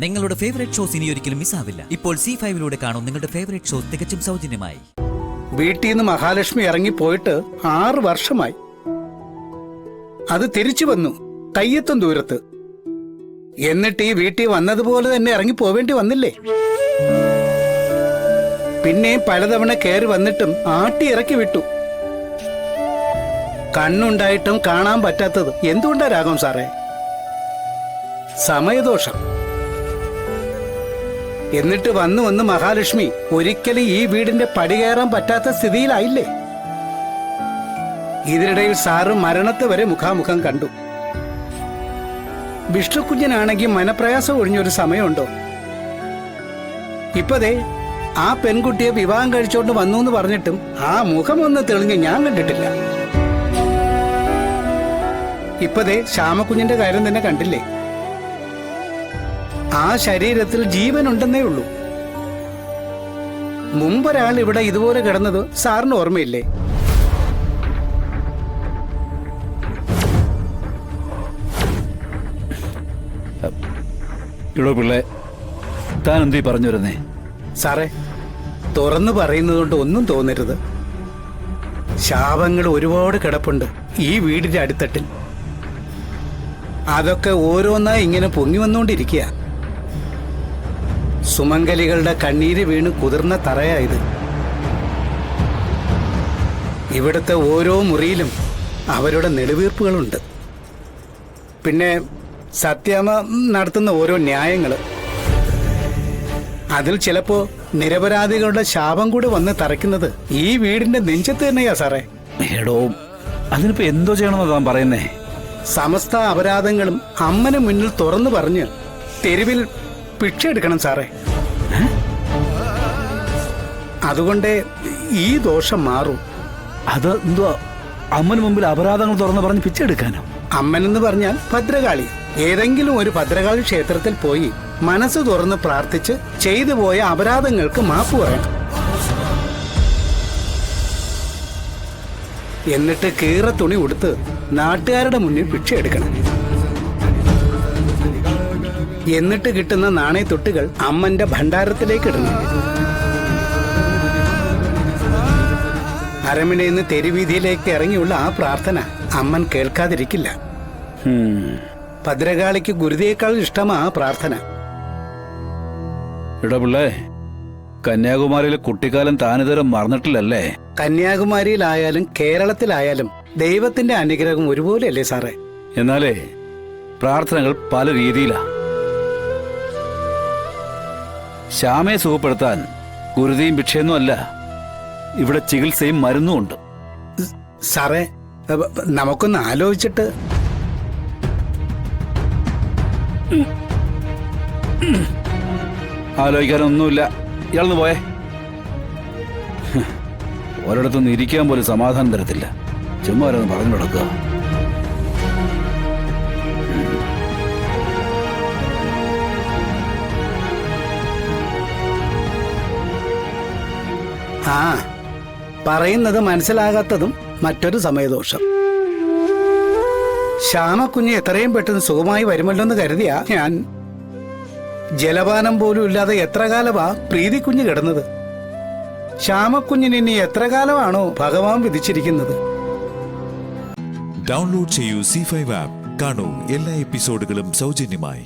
നിങ്ങളുടെ favourite shows ഇനി ഒരിക്കലും മിസ്സാവില്ല. ഇപ്പോൾ C5-ലൂടെ കാണും നിങ്ങളുടെ ഫേവറേറ്റ് ഷോസ് തികച്ചും സൗജന്യമായി. വീട്ടിൽ നിന്ന് മഹാലക്ഷ്മി ഇറങ്ങിപ്പോയിട്ട് 6 വർഷമായി. അത് തിരിച്ചു വന്നു കയ്യെത്തും ദൂരത്ത്. എന്നിട്ട് ഈ വീട്ടിൽ വന്നതുപോലെ തന്നെ ഇറങ്ങി പോവേണ്ടി വന്നില്ലേ? പിന്നെയും പലതവണ കയറി വന്നിട്ടും ആട്ടി ഇറക്കി വിട്ടു. കണ്ണുണ്ടായിട്ടും കാണാൻ പറ്റാത്തത് എന്തുകൊണ്ടാ രാഘവൻ സാറേ? സമയദോഷം. എന്നിട്ട് വന്ന് മഹാലക്ഷ്മി ഒരിക്കലും ഈ വീടിന്റെ പടി കയറാൻ പറ്റാത്ത സ്ഥിതിയിലായില്ലേ? ഇതിനിടയിൽ സാറ് മരണത്തെ വരെ മുഖാമുഖം കണ്ടു. വിഷ്ണുക്കുഞ്ഞനാണെങ്കിൽ മനപ്രയാസം ഒഴിഞ്ഞൊരു സമയമുണ്ടോ? ഇപ്പതേ ആ പെൺകുട്ടിയെ വിവാഹം കഴിച്ചോണ്ട് വന്നു എന്ന് പറഞ്ഞിട്ടും ആ മുഖമൊന്ന് തെളിഞ്ഞ് ഞാൻ കണ്ടിട്ടില്ല. ഇപ്പതേ ശ്യാമക്കുഞ്ഞിന്റെ കാര്യം തന്നെ കണ്ടില്ലേ? ആ ശരീരത്തിൽ ജീവനുണ്ടെന്നേ ഉള്ളൂ. മുമ്പൊരാൾ ഇവിടെ ഇതുപോലെ കിടന്നത് സാറിന് ഓർമ്മയില്ലേ? ഇടോ പിള്ളേ, താൻ എന്തീ പറഞ്ഞു വരുന്നേ? സാറേ, തുറന്നു പറയുന്നതുകൊണ്ട് ഒന്നും തോന്നരുത്. ശാപങ്ങൾ ഒരുപാട് കിടപ്പുണ്ട് ഈ വീടിന്റെ അടിത്തട്ടിൽ. അതൊക്കെ ഓരോന്നായി ഇങ്ങനെ പൊങ്ങി വന്നുകൊണ്ടിരിക്കുക. സുമംഗലികളുടെ കണ്ണീര് വീണ് കുതിർന്ന തറയായത്. ഇവിടുത്തെ ഓരോ മുറിയിലും അവരുടെ നെടുവീർപ്പുകളുണ്ട്. പിന്നെ സത്യാമ്മ നടത്തുന്ന ഓരോ ന്യായങ്ങള്, അതിൽ ചിലപ്പോ നിരപരാധികളുടെ ശാപം കൂടി വന്ന് തറയ്ക്കുന്നത് ഈ വീടിന്റെ നെഞ്ചത്ത് തന്നെയാ സാറേ. എടോ, അതിനിപ്പോ എന്തോ ചെയ്യണമെന്ന് താൻ പറയുന്നേ? സമസ്ത അപരാധങ്ങളും അമ്മന് മുന്നിൽ തുറന്നു പറഞ്ഞ് തെരുവിൽ ഭിക്ഷ എടുക്കണം സാറേ. അതുകൊണ്ട് ഈ ദോഷം മാറും. അത് എന്തോ അമ്മന് മുമ്പിൽ അപരാധങ്ങൾ തുറന്ന് പറഞ്ഞ് പിച്ചെടുക്കാനോ? അമ്മനെന്ന് പറഞ്ഞാൽ ഭദ്രകാളി. ഏതെങ്കിലും ഒരു ഭദ്രകാളി ക്ഷേത്രത്തിൽ പോയി മനസ്സ് തുറന്ന് പ്രാർത്ഥിച്ച് ചെയ്തു പോയ അപരാധങ്ങൾക്ക് മാപ്പ് പറയണം. എന്നിട്ട് കീറ തുണി ഉടുത്ത് നാട്ടുകാരുടെ മുന്നിൽ ഭിക്ഷ എടുക്കണം. എന്നിട്ട് കിട്ടുന്ന നാണയത്തൊട്ടുകൾ അമ്മന്റെ ഭണ്ഡാരത്തിലേക്ക് ഇടണം. അരമനയിൽ നിന്ന് തെരുവീതിയിലേക്ക് ഇറങ്ങിയുള്ള ആ പ്രാർത്ഥന അമ്മൻ കേൾക്കാതിരിക്കില്ല. ഭദ്രകാളിക്ക് ഗുരുതിയേക്കാൾ ഇഷ്ടമാ ആ പ്രാർത്ഥന. ഇട പിള്ളേ, കന്യാകുമാരിയിലെ കുട്ടിക്കാലം താനിതരം മറന്നിട്ടില്ലല്ലേ? കന്യാകുമാരിയിലായാലും കേരളത്തിലായാലും ദൈവത്തിന്റെ അനുഗ്രഹം ഒരുപോലെയല്ലേ സാറേ? എന്നാലേ പ്രാർത്ഥനകൾ പല രീതിയിലാ. ശ്യാമയെ സുഖപ്പെടുത്താൻ ഗുരുതിയും ഭിക്ഷയൊന്നും അല്ല, ഇവിടെ ചികിത്സയും മരുന്നും ഉണ്ട്. സാറേ, നമുക്കൊന്ന് ആലോചിച്ചിട്ട്. ആലോചിക്കാനൊന്നുമില്ല. ഇയാളൊന്ന് പോയേ. ഒരിടത്തൊന്നും ഇരിക്കാൻ പോലും സമാധാനം തരത്തില്ല. ചുമ്മാ ഓരോന്ന് പറഞ്ഞു നടക്കുക. ആ പറയുന്നത് മനസ്സിലാകാത്തതും മറ്റൊരു സമയദോഷം. ശ്യാമക്കുഞ്ഞ് എത്രയും പെട്ടെന്ന് സുഖമായി വരുമല്ലോ എന്ന് കരുതിയാ ഞാൻ. ജലപാനം പോലും ഇല്ലാതെ എത്ര കാലമാ പ്രീതിക്കുഞ്ഞ് കിടന്നത്. ശ്യാമക്കുഞ്ഞിന് ഇനി എത്ര കാലമാണോ ഭഗവാൻ വിധിച്ചിരിക്കുന്നത്? ഡൗൺലോഡ് ചെയ്യൂ C5 ആപ്പ്. കാണൂ എല്ലാ എപ്പിസോഡുകളും സൗജന്യമായി.